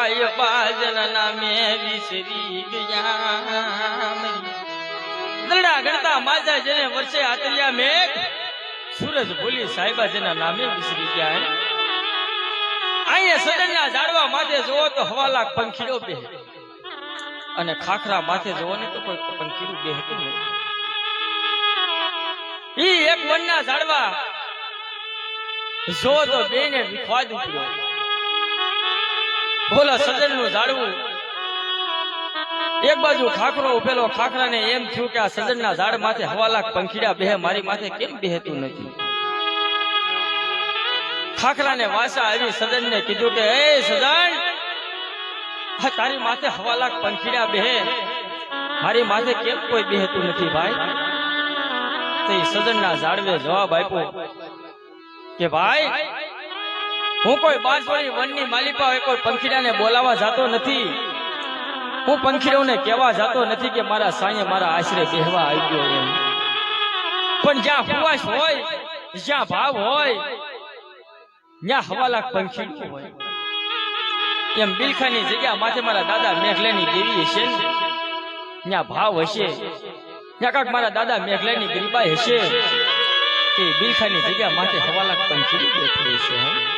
ભાઈ બાજના નામે વિસરી ગયા દરડા ગણતા માજા જેને વર્ષે આતલિયા મેઘ સૂરજ ભૂલી સાહેબા જેના નામે વિસરી ગયા અહીંયા સદનના ઝાડવા માથે જોવો તો હવા લાખ પંખીડો બે અને ખાખરા માથે જોવો ને તો કોઈ પંખીડું બે હતું નથી ઈ એક વનના ઝાડવા જો તો બેને વિખવાદ ઉતર્યો બોલા સજનનું ઝાડવું એક બાજુ ખાખરો ઉભેલો ખાખરાને એમ થયું કે આ સજનના ઝાડ માથે હવા લાખ પંખીડા બેહે મારી માથે કેમ બેહતું નથી ખાખરાને વાસા આવી સજનને કીધું કે એ સજન તારી માથે હવા લાખ પંખીડા બેહે મારી માથે કેમ કોઈ બેહતું નથી ભાઈ તો સજનના ઝાડવે જવાબ આપ્યો કે ભાઈ હું કોઈ બાંસવાળી વનની માલિકા હોય કોઈ પંખીડાને બોલાવા જાતો નથી હું પંખીડોને કહેવા જાતો નથી કે મારા સાંયે મારા આશરે બેહવા આવ્યો એમ પણ જ્યાં હુવાશ હોય જ્યાં ભાવ હોય ત્યાં હવા લાખ પંખીડું હોય એમ બિલખાની જગ્યા માથે મારા દાદા મેઘલાની દેવી હશે ને ત્યાં ભાવ હશે ત્યાં કાંક મારા દાદા મેઘલાની ગરીબાઈ હશે કે બિલખાની જગ્યા માથે હવા લાખ પંખીડું બેઠું હશે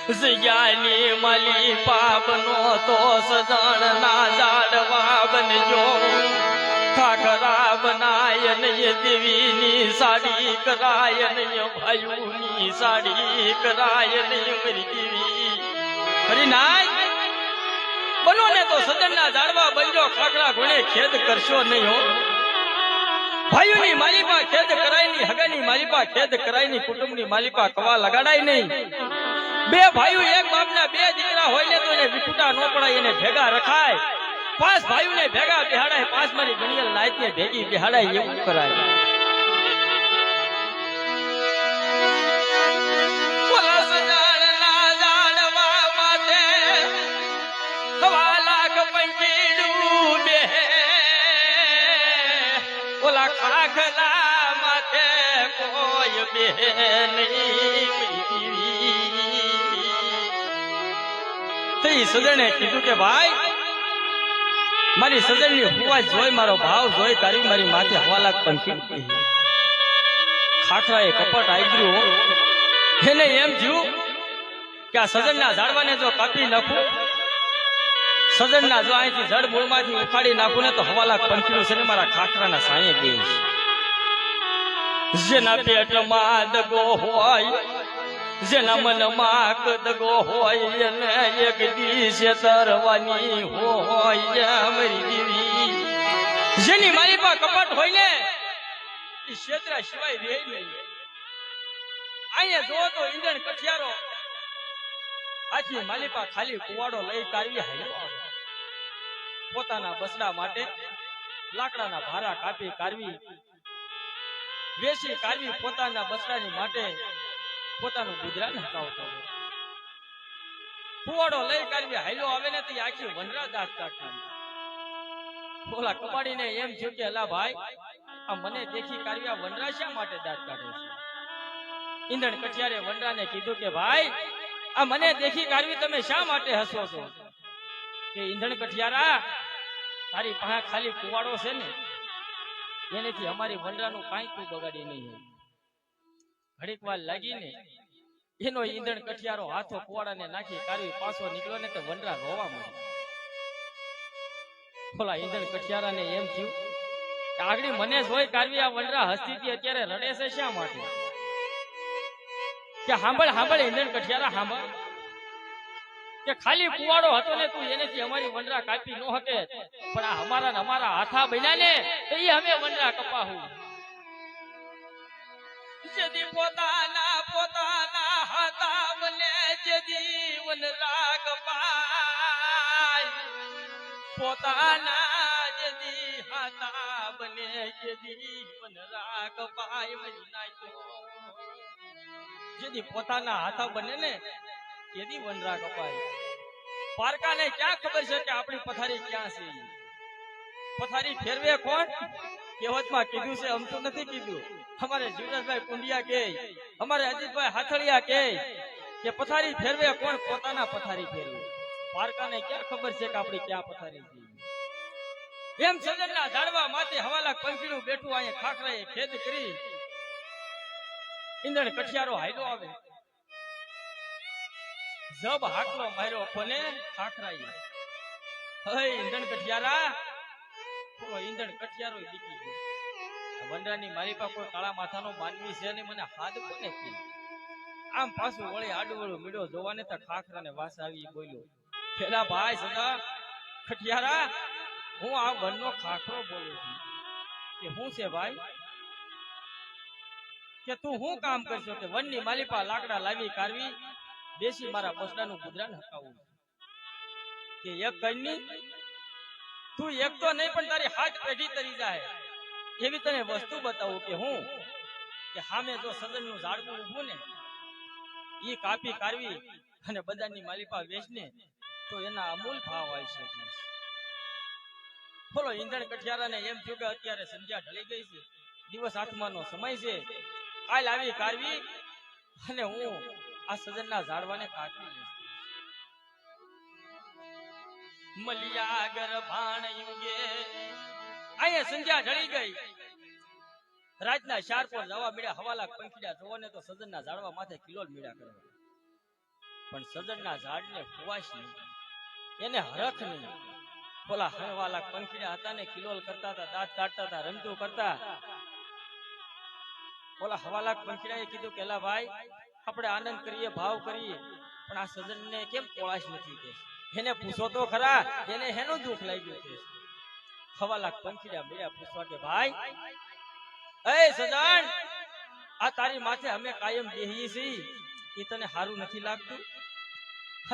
જગ્યાની માલી પાપનો તો સજણ ના જાડવા બનજો ખાખરા બનાય નય દેવીની સાડી કરાય નય ભાઈઓની સાડી કરાય નય મરી દેવી હરિનાથ બનો ને તો સજણના ઝાડવા બનજો ખાખરા ગુણે ખેદ કરશો નહીં હો ભાઈઓની માલિપા ખેદ કરાય નહીં હગાની માલિપા ખેદ કરાય નહીં કુટુંબની માલિપા કવા લગાડાય નહીં બે ભાઈઓ એક બાપના બે દીકરા હોય ને તો એને વિખુટા ન પડાય એને ભેગા રખાય પાંચ ભાઈઓને ભેગા બેહાડાય પાંચ મારી ગણિયલ નાયતને ભેગી બેહાડાય એવું કરાય બોલા સજાણના ઝાડવા માથે હવા લાખ પંખીડું બેહે બોલા ખાખલા માથે કોઈ બેહે નહીં સજણે કીધું કે ભાઈ મારી સજણની હુવા જોઈ મારો ભાવ જોઈ તારી મારી માથે હવા લાખ પંખી ખાખરાએ કપટ આગ્યું એને એમ થયું કે આ સજણના ઝાડવાને જો કાપી નાખું સજણના જો અહીંથી જડ મૂળમાંથી ઉખાડી નાખું ને તો હવા લાખ પંખીનું છે ને મારા ખાખરાના સાંયે બેસ જેના પેટમાં દગો હોય જેના મનમાં કદગો હોય એને એક દિશે તરવાની હોય મરી દેવી જેની મારી પાસે કપટ હોય ને એ ક્ષેત્રા સિવાય રહે નહીં અહીંયા જો તો ઈંધણ કઠિયારો આથી માલિપા ખાલી કુવાડો લઈ કાઢવી હાલ્યો પોતાના બસડા માટે લાકડાના ભારા કાપી કાઢવી વેચી કાઢવી પોતાના બસડાની માટે પોતાનું ગુજરાન હકાવતો કુવાડો લઈ કાઢવી હાલ્યો આવે ને તે આખી વનરા દાંત કાઢી બોલા કબાડીને એમ થયું કે અલા ભાઈ આ મને દેખી કાઢવી આ વનરા શા માટે દાંત કાઢે છે ઈંધણ કઠિયારે વનરાને કીધું કે ભાઈ આ મને દેખી કાઢવી તમે શા માટે હસો છો કે ઈંધણ કઠિયારા તારી પાસે ખાલી કુવાડો છે ને એનેથી અમારી વનરાનું કાંઈ તું બગાડી નહીં ઘડીક વાર લાગીને એનો ઈંધણ કઠિયારો હાથો કુવાડાને નાખી કાઢવી પાછો નીકળ્યો ને તો વનરા રોવા માંડી બોલા ઈંધણ કઠિયારાને એમ થયું આગળ મને જોઈ કાઢવી આ વનરા હસતી હતી અત્યારે રડે છે શા માટે કે સાંભળ સાંભળ ઈંધણ કઠિયારા સાંભળ કે ખાલી કુવાડો હતો ને તું એનેથી અમારી વનરા કાપી ન શકે પણ આ અમારા હાથા બન્યા ને તો એ અમે વનરા કપાવું જેદી પોતાના હાથા બને જેદી વનરા કપાય પોતાના જેદી હાથા બને જેદી વનરા કપાય મરી નાખ્યો જેદી પોતાના હાથા બને ને જેદી વનરા કપાય પારકાને ક્યાં ખબર છે કે આપણી પથારી ક્યાં છે પથારી ફેરવે કોણ કહેવતમાં કીધું છે અમ તો નથી કીધું અમારે જીવરાજભાઈ કુંડિયા કે અમારે અજીતભાઈ હાથળિયા કે કે પથારી ફેરવે કોણ પોતાના પથારી ફેરવે પારકાને ક્યાં ખબર છે કે આપણી ક્યાં પથારી છે એમ સજનના ઝાડવા માથે હવાલા પંખીનું બેઠું અહીંયા ખાખરાએ ખેદ કરી ઈંધણ કઠિયારો હાયલો આવે જબ હાકલો માર્યો કોને ખાખરાએ હે ઈંધણ કઠિયારા બોલો ઈંધણ કઠિયારો દીકી ગયો વંડાની મારી પાસે કોઈ કાળા માથાનો માનવી છે ને મને હાથ કોને કી આમ પાછું વળી આડુવળું મીડો જોવાને તો ખાખરાને વાસ આવી બોલ્યો પેલા ભાઈ સદા કઠિયારા હું આ વનનો ખાખરો બોલું છું કે હું છે ભાઈ કે તું હું કામ કરશો કે વનની માલિપા લાકડા લાવી કારવી બેસી મારા બસડાનું ગુજરાન હકાવું કે એક કઈની તું એક તો નહીં પણ તારી હાથ પેઢી તરી જાય એવી તને વસ્તુ બતાવું કે હું કે સામે જો સદનનું ઝાડવું ઊભું ને ઈ કાપી કારવી અને બધાની માલિપા વેચને તો એના અમૂલ ભાવ આવી શકે બોલો ઈંધણ કઠિયારાને એમ થયું કે અત્યારે સંધ્યા ઢળી ગઈ છે દિવસ આઠમાનો સમય છે કાલ આવી કારવી અને હું આ સદનના ઝાડવાને કાપી લઈશ મલિયા ગરભાણ યુગે અહીંયા સંધ્યા ઢળી ગઈ રાતના 4 પર જવા મળ્યા હવાલા પંખીડા જોવાને તો સદનના ઝાડવા માથે કિલોલ મીડા કરવા પણ સદનના ઝાડને ફુવાશ નહીં એને હરખ નહીં બોલા હવાલા પંખીડા હતા ને કિલોલ કરતા હતા દાંત કાઢતા હતા રમતું કરતા બોલા હવાલા પંખીડાએ કીધું કે એલા ભાઈ આપણે આનંદ કરીએ ભાવ કરીએ પણ આ સદનને કેમ પોળાશ નથી કે એને પૂછો તો ખરા એને હેનું દુઃખ લાગ્યું છે હવાલા પંખીડા મળ્યા પૂછવા કે ભાઈ એ સજણ આ તારી માથે અમે કાયમ બેહીએ છીએ એ તને સારું નથી લાગતું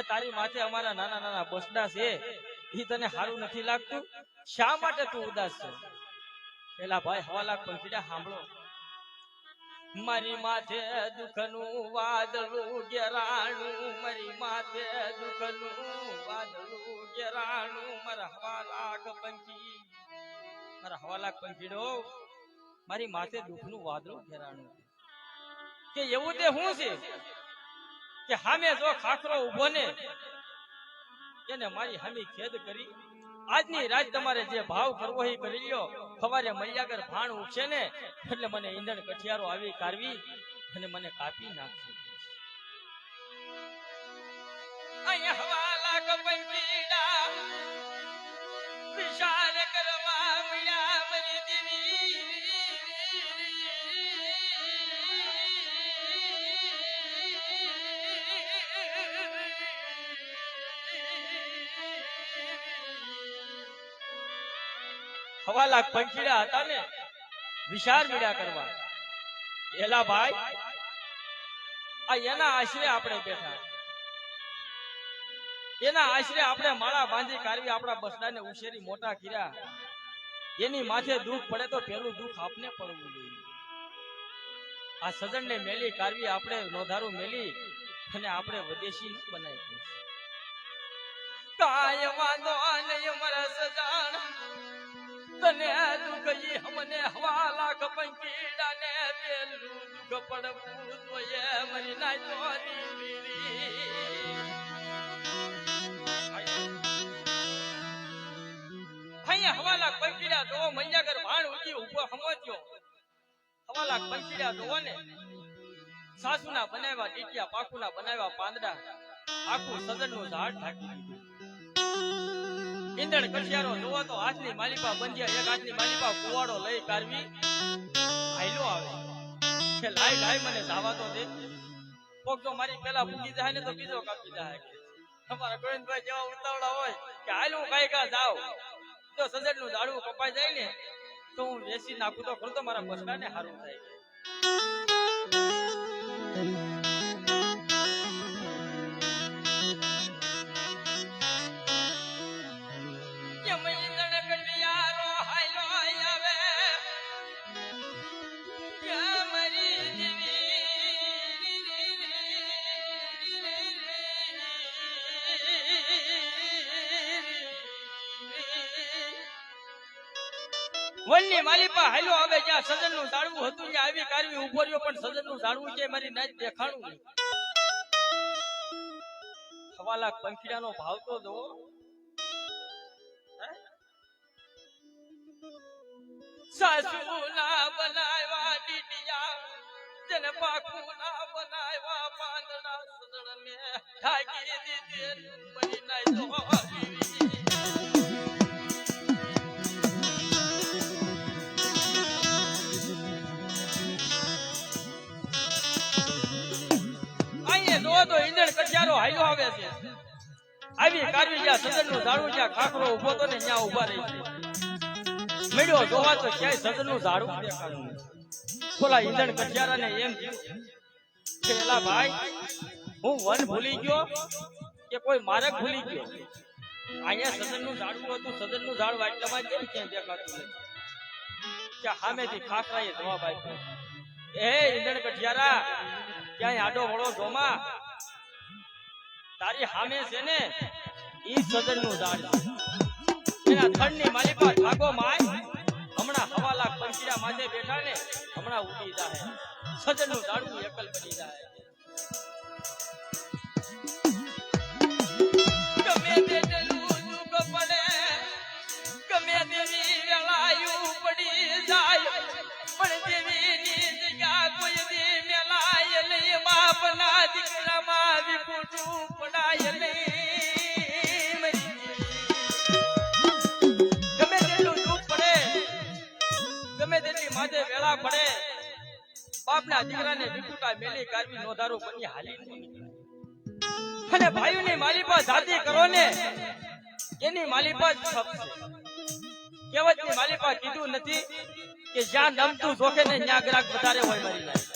તારી માથે અમારા નાના નાના બસડા છે એ તને સારું નથી લાગતું શા માટે તું ઉદાસ છે પેલા ભાઈ હવાલા પંખીડા સાંભળો મારી માથે દુઃખનું વાદળું ઘેરાણું મારી માથે દુઃખનું વાદળું ઘેરાણું મારા હવાલાક પંખી મારા હવાલાક પંખીડો મારી માથે દુઃખનું વાદળું ઘેરાણું કે એવું તે શું છે કે સામે જો ખાખરો ઉભો ને એને મારી હામી ખેદ કરી આજની રાત તમારે જે ભાવ કરવો એ કરી લ્યો સવારે મૈયાગર ભાણ ઉઠશે ને એટલે મને ઈંધણ કઠિયારો આવી કારવી અને મને કાપી નાખશે અહીંયા હવાલા કપંકીડા વિશાળ કરવા મળ્યા મરી દીવી હવાલા પંખીડા હતા ને વિચાર મીડા કરવા એલા ભાઈ આ એના આશરે આપણે બેઠા એના આશરે આપણે માળા બાંધી કાઢવી આપણા બસડાને ઉછેરી મોટા કર્યા એની માથે દુઃખ પડે તો પેલું દુઃખ આપને પડવું જોઈએ આ સજણને મેલી કાઢવી આપણે નોધારું મેલી અને આપણે વિદેશી ન બનાવી કાય વાંધો નહીં મારા સજણ તને દુઃખ ઈ હમને હવાલા કપંકીડા ને પેલું દુઃખ પડવું જોઈએ મરી ના ચોરી વીરી અહીંયા હવાલા પંખીડા જો મૈયાગર ભાણ ઉઠી ઉભો સમજ્યો હવાલા પંખીડા જોવો ને સાસુના બનાવ્યા ડીટિયા પાકુના બનાવ્યા પાંદડા આખું સદનનું ઝાડ ઢાંકી દીધું ઈંધણ કઠિયારો જોવો તો હાથની માલિપા બંધ્યા એક હાથની માલિપા કુવાડો લઈ કાઢવી હાઈલો આવે કે લાઈ લાઈ મને જાવા તો દે કોક જો મારી પેલા ભૂગી જાય ને તો બીજો કાપી જાય તમારા ગોવિંદભાઈ જેવા ઉતાવળા હોય કે હાલ હું કઈ કા જાવ તો સજડનું ઝાડવું કપાઈ જાય ને તો હું વેસી નાખું તો ખરું તો મારા બસડાને સારું થાય વનની માલિપા હાલો આવે જ્યાં સજનનું ઝાડવું હતું ત્યાં આવી કારવી ઉભો રહ્યો પણ સજનનું ઝાડવું છે મારી નાચ દેખાણું નહીં 1.25 લાખ પંખીડાનો ભાવ તો જોવો. સાસુના બનાવ્યા ડીડિયા જન પાખુના બનાવ્યા પાંદડા સદણને ઢાકી દીધે મરી નાય તો તો ઈંધણ કટિયારો હાલ્યો આવે છે. આવી કારવી જ્યાં સદનનું ઝાડું જ્યાં ખાખરો ઉભો તો ને ત્યાં ઉભા રહી છે. મળ્યો જોવા તો ક્યાંય સદનનું ઝાડું દેખાડું. બોલા ઈંધણ કટિયારાને એમ કે એલા ભાઈ હું વન ભૂલી ગયો કે કોઈ માર્ગ ભૂલી ગયો. અહીંયા સદનનું ઝાડું હતું, સદનનું ઝાડ વાટલામાં કેમ ક્યાંય દેખાતું નથી કે સામેથી ખાખરાએ જવાબ આપ્યો, એ ઈંધણ કટિયારા ક્યાંય આડો વળો જોમાં, તારી સામે છે ને ઈ સદનનું ઝાડ છે. એના થડની માલિકા ઠાકો માય હમણાં 1.25 લાખ પંખીડા માથે બેઠા ને હમણાં ઉડી જાય. સદનનું ઝાડવું એકલ બની જાય. ગમે તેટલું દુઃખ પડે, ગમે તેવી વેલાયું પડી જાય, પણ દેવીની જગ્યા કોઈ દી મેલાય નહીં. બાપના દીકરામાં વિખૂટું પડાય નહીં. ગમે તેટલું દુઃખ પડે, ગમે તેટલી માથે વેળા પડે, બાપના દીકરાને વિખૂટા મેલી કાઢવી નોધારું બની હાલી નહીં. અને ભાઈઓની માલિપા જાતિ કરો ને એની માલિપા જ છપશે. કહેવતની માલિપા કીધું નથી કે જ્યાં નમતું જોખે ને ત્યાં ગ્રાહક વધારે હોય. મારી લાઈફ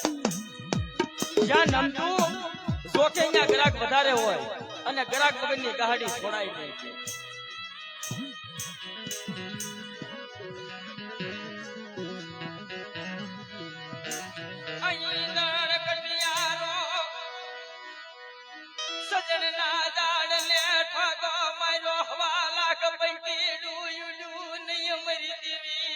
જ્યાં નમતું જોખે ત્યાં ગ્રાહક વધારે હોય અને ગ્રાહક વગરની ગાડી છોડાઈ જાય છે. સજનના ઝાડને ઠાકો માર્યો 1.25 લાખ પંખીડું ઉડ્યું નહીં મરી દેવી.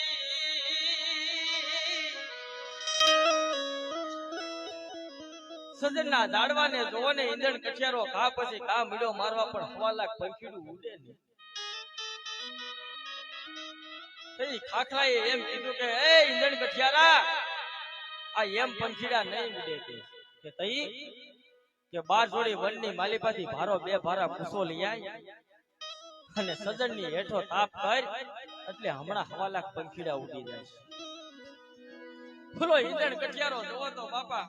સજનના ઝાડવાને જોવો ને ઈંધણ કઠિયારો ઘા પછી ઘા મીડો મારવા પણ 1.25 લાખ પંખીડું ઉડે ને. એ ખાખરાએ એમ કીધું કે એ ઈંધણ કઠિયારા આ એમ પંખીડા નહીં ઉડે કે તઈ કે 12 જોડી વનની માલિપાથી ભારો 2 ભારા પૂછો લઈ આય અને સજનની હેઠો તાપ કર એટલે હમણાં 1.25 લાખ પંખીડા ઉડી જાય. બોલો ઈંધણ કઠિયારો જોવો તો બાપા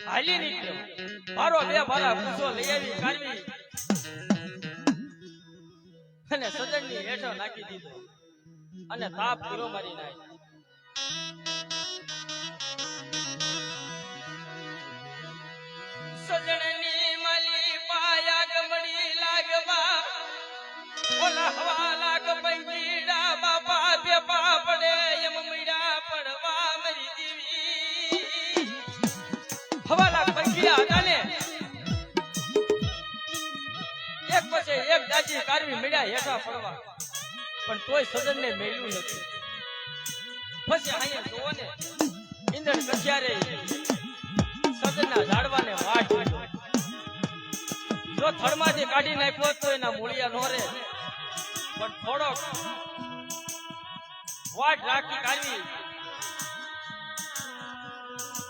હાલી નીકળ્યો. ભારો 2 ભારા પૂછો લઈ આવી કાઢવી અને સજનની હેઠો નાખી દીધો અને તાપ કર્યો મારી નાય. સજણની માલી પાયા ગમડી લાગવા ઓલા 1.25 લાખ પંખીડા બાપા બેપા પડે એમ મીડા પડવા મરી દેવી. 1.25 લાખ પંખીડા હતા ને એક પછી એક દાજી કાઢવી મીડા હેઠા પડવા પણ તોય સજનને મેળ્યું નથી. પછી અહીંયા જોવો ને ઈંધણ કઠિયારે સજનના ઝાડવાને વાટ દીધો. જો થડમાંથી કાઢી નાખ્યો તો એના મૂળિયા નો રે પણ થોડોક વાટ રાખી કાઢવી,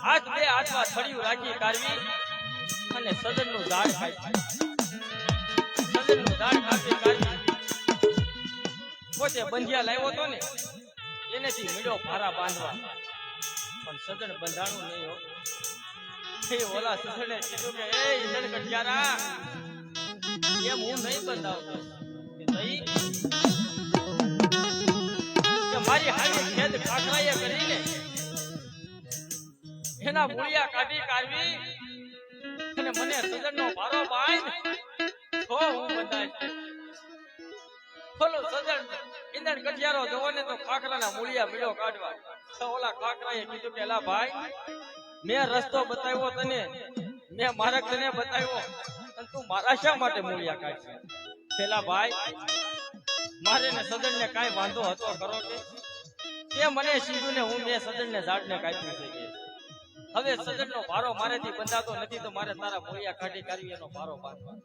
હાથ 2 હાથમાં થડિયું રાખી કાઢવી અને સજનનું ઝાડ કાઢી કાઢવી. પોતે બંધિયા લાવ્યો તો ને એનેથી મીડો ભારા બાંધવા પણ સજન બંધાણું નહીં હો. ઓલા સજને કીધું કે એ ઈંધણ કઠિયારા એમ હું નહીં બંધાવતો કે મારી હારી ખેત ખાખરાએ કરીને એના મૂળિયા કાઢી કાઢવી અને મને સજનનો ભારો બાંધ તો હું બંધાય. બોલો સજન ઈંધણ કઠિયારો જોવો ને તો ખાખરાના મૂળિયા મીડો કાઢવા. તો ઓલા ખાખરાએ કીધું કે એલા ભાઈ મેં રસ્તો બતાવ્યો તને, મેં માર્ગ તને બતાવ્યો અને તું મારા શા માટે મૂળિયા કાઢશે? પેલા ભાઈ મારે ને સજનને કાંઈ વાંધો હતો કરો કે તે મને સીધું ને હું મેં સજનને ઝાડને કાપ્યું છે કે હવે સજનનો ભારો મારેથી બંધાતો નથી તો મારે તારા ભોળિયા કાઢી કાઢવી એનો ભારો બાંધવાનો.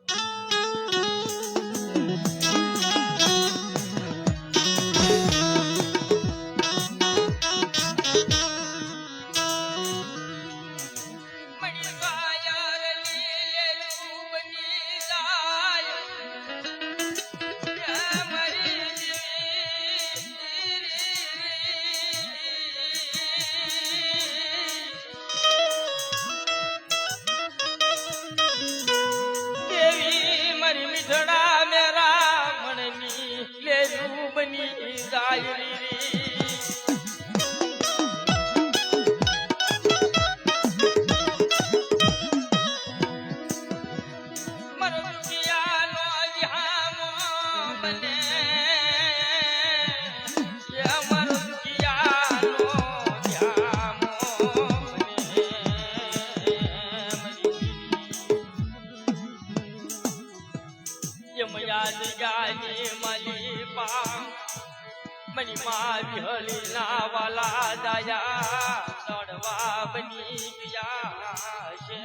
મની માં વિહળી ના વાલા દાયા દડવા બની ગયા છે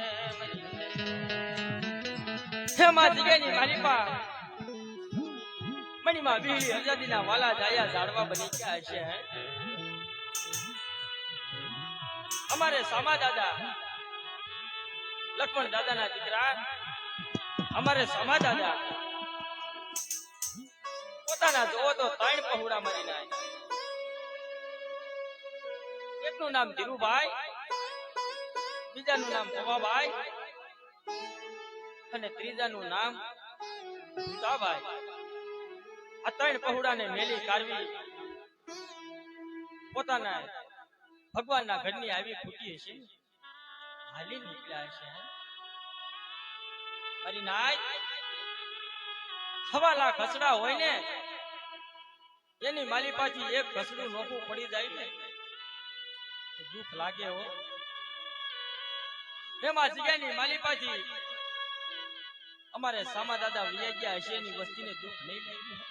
હે માં જગ્યાની મારી પા મની માં વિહળી હરજાદી ના વાલા દાયા ઝાડવા બની ગયા છે. અમારે સામા દાદા લક્ષ્મણ દાદા ના દીકરા અમારે સામા દાદા પોતાના જોવો તો 3 પહોળા મરી નાય. એકનું નામ ધીરુભાઈ, બીજાનું નામ ભવાભાઈ અને ત્રીજાનું નામ ભૂતાભાઈ. આ 3 પહોળાને મેલી કાઢવી પોતાના ભગવાનના ઘરની આવી ખૂટી છે હાલી નીકળ્યા છે. મારી નાય 1.25 લાખ ઘસડા હોય ને એની માલિપાથી એક ઘસડું નોખું પડી જાય ને તો દુઃખ લાગે હો. એમાં જગ્યાની માલિપાથી અમારે સામા દાદા વૈયા ગયા હશે એની વસ્તીને દુઃખ નહીં લાગ્યું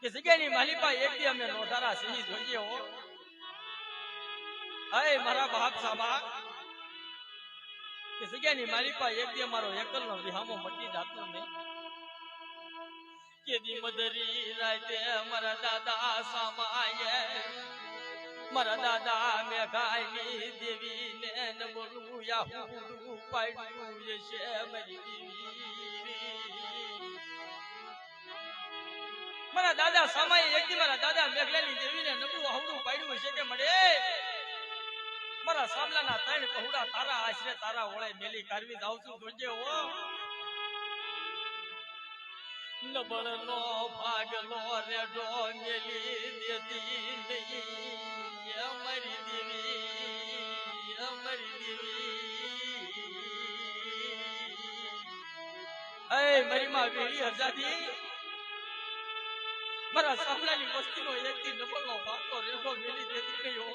કે જગ્યાની માલિપા એક દી અમે નોધારા સિંહ જોઈએ હો. હે મારા બાપ સામા કે જગ્યાની માલિપા એક દી અમારો એકલનો વિહામો મટી જાતો નહીં કે દી મદરી રાતે મારા દાદા સામાએ મારા દાદા મેઘાની દેવીને ન બોલું યાહુડું પાડ્યું છે મારી દેવી. મારા દાદા સામાએ એક દી મારા દાદા મેઘલાની દેવીને નબળું આવડું પાડ્યું છે કે મળે મારા સામલાના 3 પહોળા તારા આશરે તારા ઓળે મેલી કાઢવી જાઉં છું જોજે હો. નબળનો ભાગલો રેડો મેલી દેતી નહીં અમારી દેવી અમારી દેવી. એ મારી માં વેરી હરજાદી મારા સામલાની વસ્તીનો એકથી નબળનો ભાગલો રેડો મેલી દેતી નહીં હો.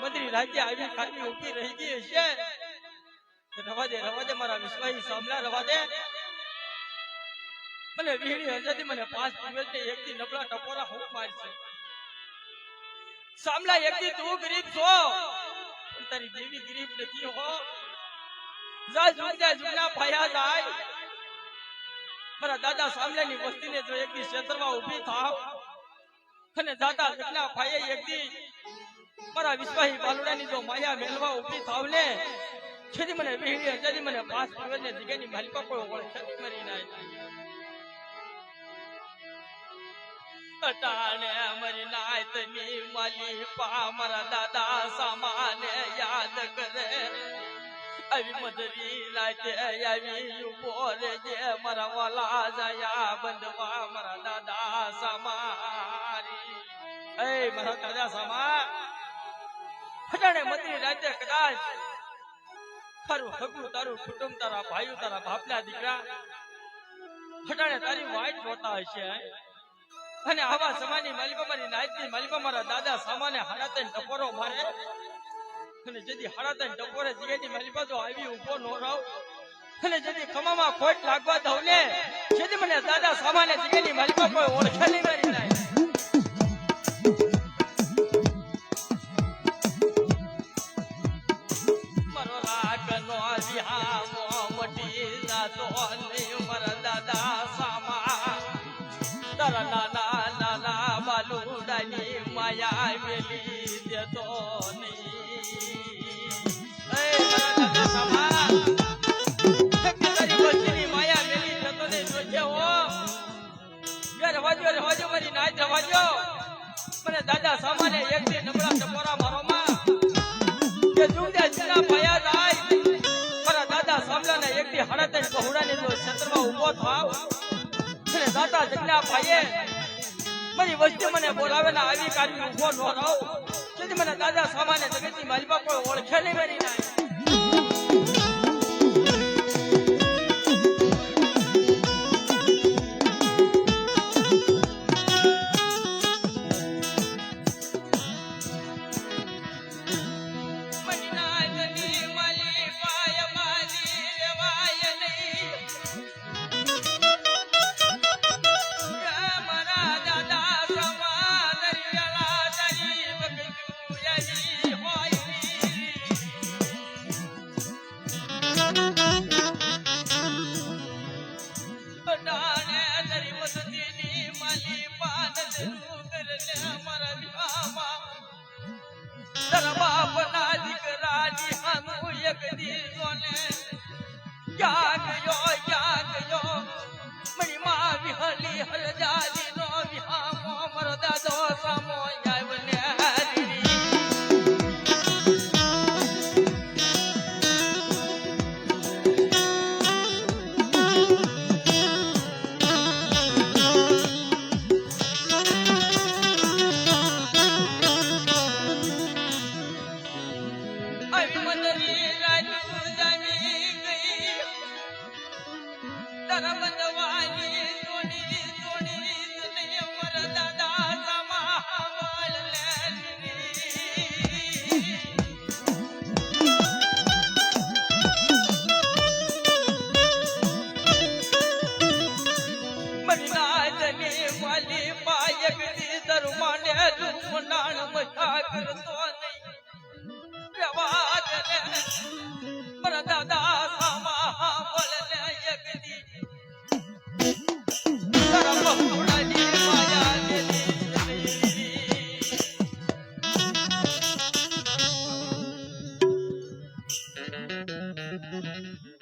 મંદિર રાજ્ય આવી ખાલી ઉભી રહી ગઈ છે. રવા દે મારા વિશ્વાસી સામલા રવા દે. મને વીહળી હજારથી મને 5 દિવસને એકથી નબળા ટપોરા હોક મારશે. સામલા એકથી તું ગરીબ છો પણ તારી દેવી ગરીબ નથી હો. જા જુગના ફાયા જાય. મારા દાદા સામલાની વસ્તીને જો એકથી ક્ષેત્રમાં ઊભી થાવ અને દાદા જુગના ફાયા એકથી મારા વિશ્વાસી બાલુડાની જો માયા મેલવા ઊભી થાવ ને છેદી મને વીહળી હજારથી મને 5 દિવસને જગ્યાની માલિપા કોઈ ઓળખે મરી નાય. અટાણે મરી નાય તની માલિપા મારા દાદા સામાને યાદ કરે. આવી મધરી રાતે આવી ઉભો રેજે મારા વાલા જયા બંધવા મારા દાદા સામારી. એ મારા દાદા સામા અટાણે મધરી રાતે કદાચ તારું હગું તારું કુટુંબ તારા ભાઈઓ તારા બાપના દીકરા અટાણે તારી વાઈટ જોતા હશે અને આવા સમાની માલિકા મારી નાયતની માલિકા મારા દાદા સામાને 3.5 ટપોરો મારે અને જેથી 3.5 ટપોરે જીગેની માલિકા તો આવી ઉભો નો રહો અને જેથી ખમામાં ખોટ લાગવા દઉં ને જેથી મને દાદા સામાને જીગેની માલિકા કોઈ ઓળખે નહીં મારી નાય. વિહામો મટી જાતો નહીં મારા દાદા સામા તારા નાના નાના બાલુડાની માયા મેલી દેતો નહીં એ મારા દાદા સામા તારી વસ્તીની માયા મેલી દેતો નહીં જોજે હો રવાજો મારી નાચ રવાજો મને દાદા સામાને એક દી નબળા ટપોરા મારોમાં કે જુદા જુદા પાયા જાય મારા દાદા સામલાને એક દી હડતે કહુડાની જો ક્ષેત્રમાં ઊભો થાવ અને દાદા જગના પાયે મારી વસ્તી મને બોલાવે ને આવી કાઢી ઊભો ન રહું તેથી મને દાદા સામાને જગતની માલિકા કોઈ ઓળખે નહીં મારી નાય Thank you.